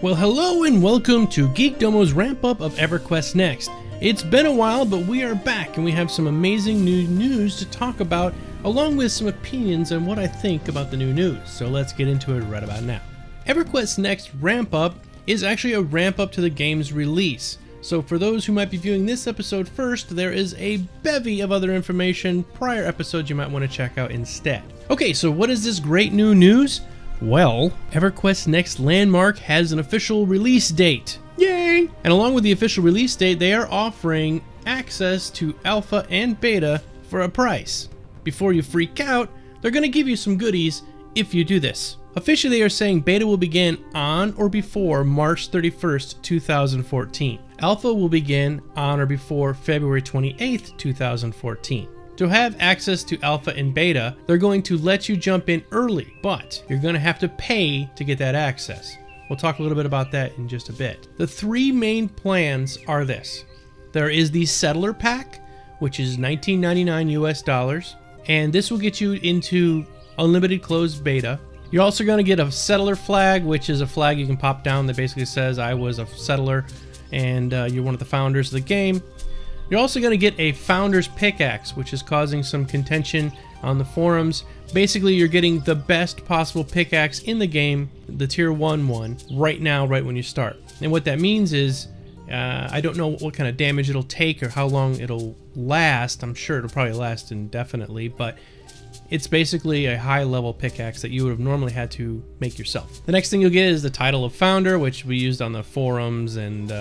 Well, hello and welcome to Geekdomo's ramp-up of EverQuest Next. It's been a while, but we are back and we have some amazing new news to talk about, along with some opinions on what I think about the new news. So let's get into it right about now. EverQuest Next ramp-up is actually a ramp-up to the game's release. So for those who might be viewing this episode first, there is a bevy of other information, prior episodes you might want to check out instead. Okay, so what is this great new news? Well, EverQuest Next Landmark has an official release date. Yay! And along with the official release date, they are offering access to alpha and beta for a price. Before you freak out, they're going to give you some goodies if you do this. Officially, they are saying beta will begin on or before March 31st, 2014. Alpha will begin on or before February 28th, 2014. To have access to alpha and beta, they're going to let you jump in early, but you're going to have to pay to get that access. We'll talk a little bit about that in just a bit. The three main plans are this. There is the Settler Pack, which is $19.99 US, and this will get you into unlimited closed beta. You're also going to get a Settler flag, which is a flag you can pop down that basically says, I was a settler and you're one of the founders of the game. You're also going to get a Founder's Pickaxe, which is causing some contention on the forums. Basically, you're getting the best possible pickaxe in the game, the Tier 1 one, right now, right when you start. And what that means is, I don't know what kind of damage it'll take or how long it'll last. I'm sure it'll probably last indefinitely, but it's basically a high-level pickaxe that you would have normally had to make yourself. The next thing you'll get is the title of Founder, which we used on the forums and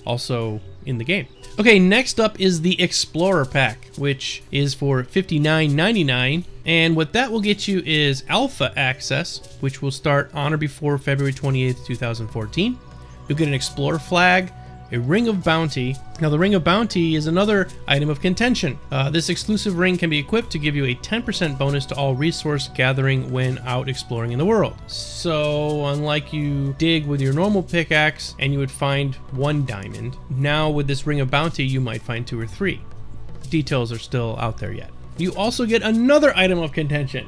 also in the game. Okay, next up is the Explorer Pack, which is for $59.99, and what that will get you is Alpha Access, which will start on or before February 28th, 2014. You'll get an Explorer Flag, a Ring of Bounty. Now the Ring of Bounty is another item of contention. This exclusive ring can be equipped to give you a 10% bonus to all resource gathering when out exploring in the world. So unlike you dig with your normal pickaxe and you would find 1 diamond, now with this Ring of Bounty you might find 2 or 3. Details are still out there yet. You also get another item of contention.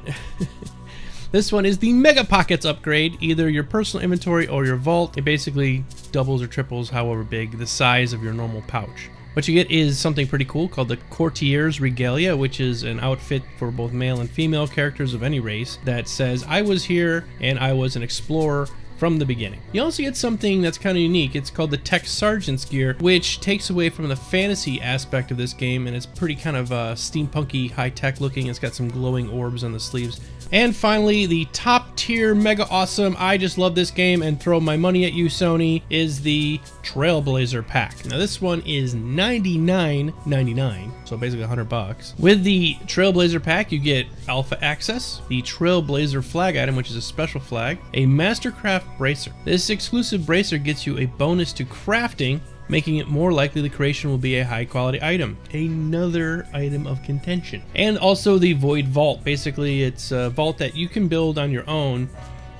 This one is the Mega Pockets upgrade, either your personal inventory or your vault. It basically doubles or triples, however big, the size of your normal pouch. What you get is something pretty cool called the Courtier's Regalia, which is an outfit for both male and female characters of any race that says, I was here and I was an explorer from the beginning. You also get something that's kind of unique. It's called the Tech Sergeant's gear, which takes away from the fantasy aspect of this game, and it's pretty kind of steampunky, high-tech looking. It's got some glowing orbs on the sleeves. And finally, the top tier, mega awesome, I just love this game and throw my money at you, Sony, is the Trailblazer Pack. Now this one is $99.99, so basically $100. With the Trailblazer Pack, you get Alpha Access, the Trailblazer Flag item, which is a special flag, a Mastercraft Bracer. This exclusive bracer gets you a bonus to crafting, making it more likely the creation will be a high quality item. Another item of contention. And also the Void Vault. Basically, it's a vault that you can build on your own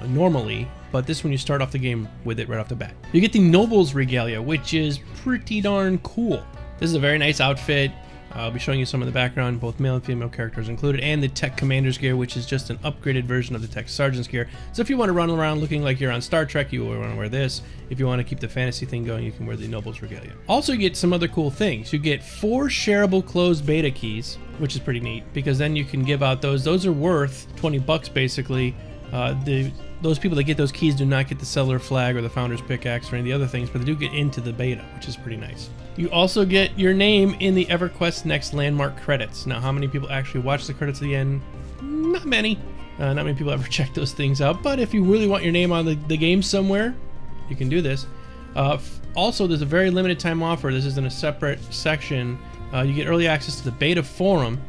normally, but this one you start off the game with it right off the bat. You get the Noble's Regalia, which is pretty darn cool. This is a very nice outfit. I'll be showing you some of the background, both male and female characters included, and the Tech Commander's gear, which is just an upgraded version of the Tech Sergeant's gear. So if you want to run around looking like you're on Star Trek, you will want to wear this. If you want to keep the fantasy thing going, you can wear the Noble's Regalia. Also, you get some other cool things. You get 4 shareable closed beta keys, which is pretty neat, because then you can give out those. Those are worth 20 bucks basically. Those people that get those keys do not get the Settler Flag or the Founder's Pickaxe or any of the other things, but they do get into the beta, which is pretty nice. You also get your name in the EverQuest Next Landmark credits. Now, how many people actually watch the credits at the end? Not many. Not many people ever check those things out, but if you really want your name on the game somewhere, you can do this. Also, there's a very limited time offer. This is in a separate section. You get early access to the beta forum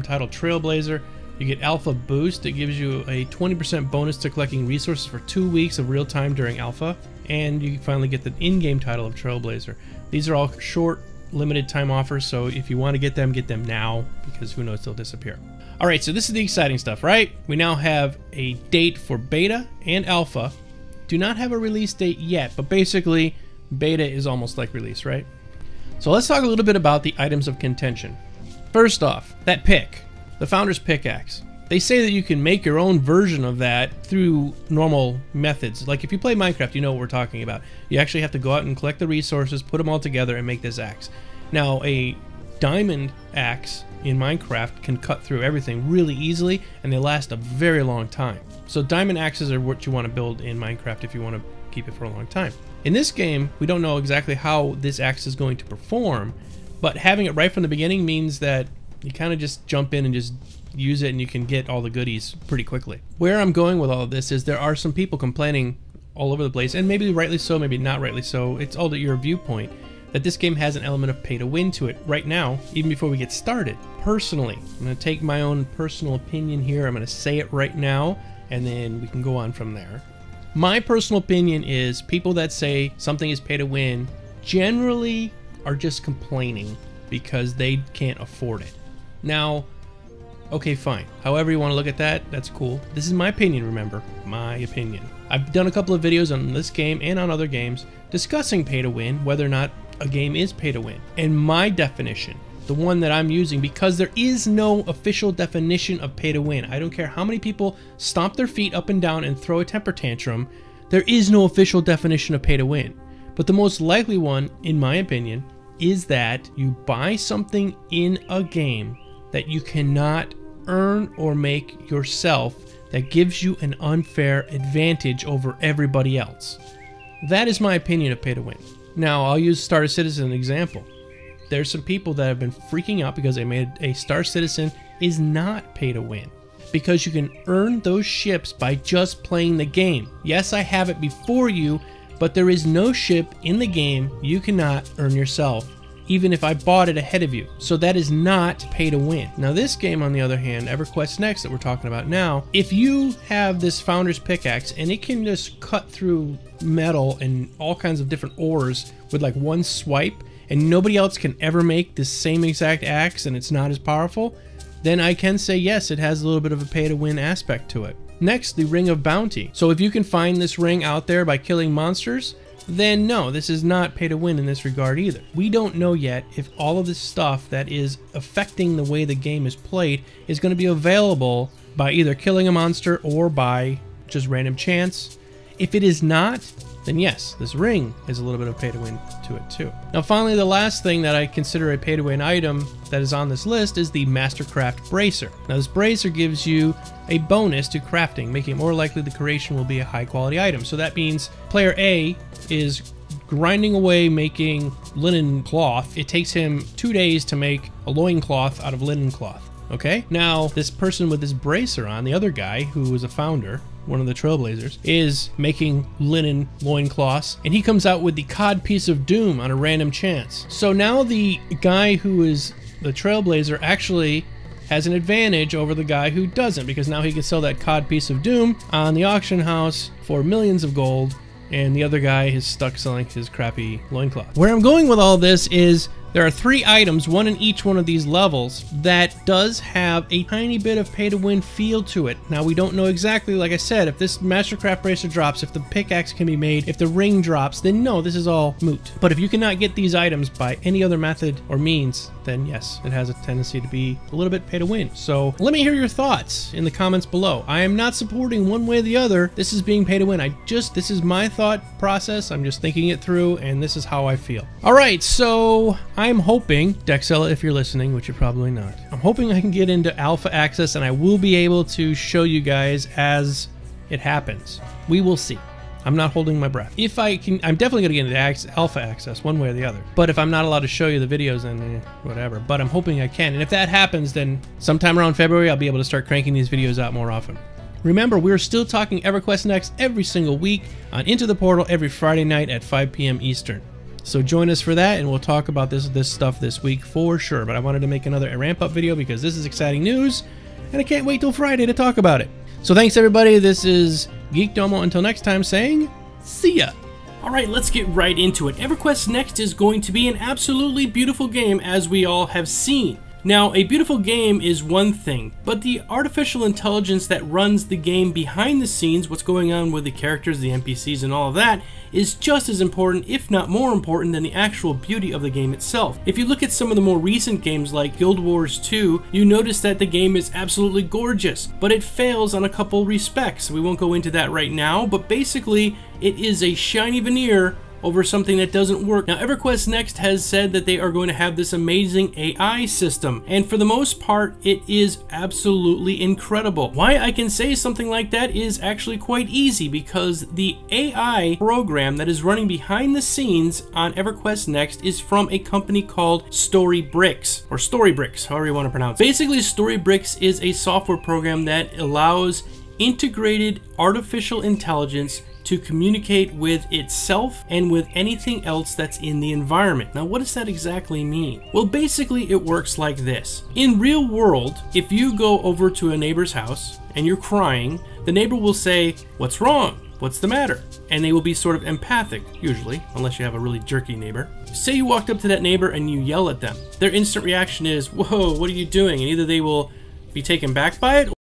titled Trailblazer. You get Alpha Boost. It gives you a 20% bonus to collecting resources for 2 weeks of real time during Alpha. And you finally get the in-game title of Trailblazer. These are all short, limited time offers, so if you want to get them now, because who knows, they'll disappear. Alright, so this is the exciting stuff, right? We now have a date for beta and alpha. Do not have a release date yet, but basically, beta is almost like release, right? So let's talk a little bit about the items of contention. First off, that pick. The Founder's Pickaxe. They say that you can make your own version of that through normal methods. Like if you play Minecraft, you know what we're talking about. You actually have to go out and collect the resources, put them all together, and make this axe. Now, a diamond axe in Minecraft can cut through everything really easily, and they last a very long time. So diamond axes are what you want to build in Minecraft if you want to keep it for a long time. In this game, we don't know exactly how this axe is going to perform, but having it right from the beginning means that you kind of just jump in and just use it and you can get all the goodies pretty quickly. Where I'm going with all of this is there are some people complaining all over the place, and maybe rightly so, maybe not rightly so, it's all to your viewpoint, that this game has an element of pay to win to it right now, even before we get started. Personally, I'm going to take my own personal opinion here, I'm going to say it right now, and then we can go on from there. My personal opinion is people that say something is pay to win generally are just complaining because they can't afford it. Now, okay, fine. However you want to look at that, that's cool. This is my opinion, remember. My opinion. I've done a couple of videos on this game and on other games discussing pay to win, whether or not a game is pay to win. And my definition, the one that I'm using, because there is no official definition of pay to win. I don't care how many people stomp their feet up and down and throw a temper tantrum, there is no official definition of pay to win. But the most likely one, in my opinion, is that you buy something in a game that you cannot earn or make yourself that gives you an unfair advantage over everybody else. That is my opinion of pay to win. Now, I'll use Star Citizen as an example. There's some people that have been freaking out because they made a Star Citizen is not pay to win, because you can earn those ships by just playing the game. Yes, I have it before you, but there is no ship in the game you cannot earn yourself, even if I bought it ahead of you. So that is not pay to win. Now this game, on the other hand, EverQuest Next that we're talking about now, if you have this founder's pickaxe and it can just cut through metal and all kinds of different ores with like one swipe, and nobody else can ever make the same exact axe and it's not as powerful, then I can say yes, it has a little bit of a pay to win aspect to it. Next, the Ring of Bounty. So if you can find this ring out there by killing monsters, then no, this is not pay to win in this regard either. We don't know yet if all of this stuff that is affecting the way the game is played is going to be available by either killing a monster or by just random chance. If it is not, then yes, this ring is a little bit of pay to win to it too. Now finally, the last thing that I consider a pay to win item that is on this list is the Mastercraft Bracer. Now this bracer gives you a bonus to crafting, making it more likely the creation will be a high quality item. So that means player A is grinding away making linen cloth. It takes him 2 days to make a loincloth out of linen cloth. Okay? Now this person with this bracer on, the other guy who was a founder, one of the trailblazers, is making linen loincloths, and he comes out with the cod piece of doom on a random chance. So now the guy who is the trailblazer actually has an advantage over the guy who doesn't, because now he can sell that cod piece of doom on the auction house for millions of gold, and the other guy is stuck selling his crappy loincloth. Where I'm going with all this is there are 3 items, one in each one of these levels, that does have a tiny bit of pay to win feel to it. Now we don't know exactly, like I said, if this Mastercraft Bracer drops, if the pickaxe can be made, if the ring drops, then no, this is all moot. But if you cannot get these items by any other method or means, then yes, it has a tendency to be a little bit pay to win. So let me hear your thoughts in the comments below. I am not supporting one way or the other. This is being pay to win. This is my thought process. I'm just thinking it through, and this is how I feel. All right, so I'm hoping, Dexella, if you're listening, which you're probably not, I'm hoping I can get into alpha access and I will be able to show you guys as it happens. We will see. I'm not holding my breath. If I can, I'm definitely going to get into alpha access one way or the other. But if I'm not allowed to show you the videos, then whatever. But I'm hoping I can. And if that happens, then sometime around February, I'll be able to start cranking these videos out more often. Remember, we're still talking EverQuest Next every single week on Into the Portal every Friday night at 5 p.m. Eastern. So join us for that, and we'll talk about this stuff this week for sure. But I wanted to make another ramp-up video because this is exciting news, and I can't wait till Friday to talk about it. So thanks, everybody. This is Geekdomo. Until next time, saying see ya. All right, let's get right into it. EverQuest Next is going to be an absolutely beautiful game, as we all have seen. Now, a beautiful game is one thing, but the artificial intelligence that runs the game behind the scenes, what's going on with the characters, the NPCs, and all of that, is just as important, if not more important, than the actual beauty of the game itself. If you look at some of the more recent games like Guild Wars 2, you notice that the game is absolutely gorgeous, but it fails on a couple respects. We won't go into that right now, but basically, it is a shiny veneer over something that doesn't work. Now, EverQuest Next has said that they are going to have this amazing AI system, and for the most part, it is absolutely incredible. Why I can say something like that is actually quite easy, because the AI program that is running behind the scenes on EverQuest Next is from a company called Storybricks, or Storybricks, however you want to pronounce it. Basically, Storybricks is a software program that allows integrated artificial intelligence to communicate with itself and with anything else that's in the environment. Now, what does that exactly mean? Well, basically it works like this. In real world, if you go over to a neighbor's house and you're crying, the neighbor will say, "What's wrong? What's the matter?" And they will be sort of empathic, usually, unless you have a really jerky neighbor. Say you walked up to that neighbor and you yell at them. Their instant reaction is, "Whoa, what are you doing?" And either they will be taken back by it,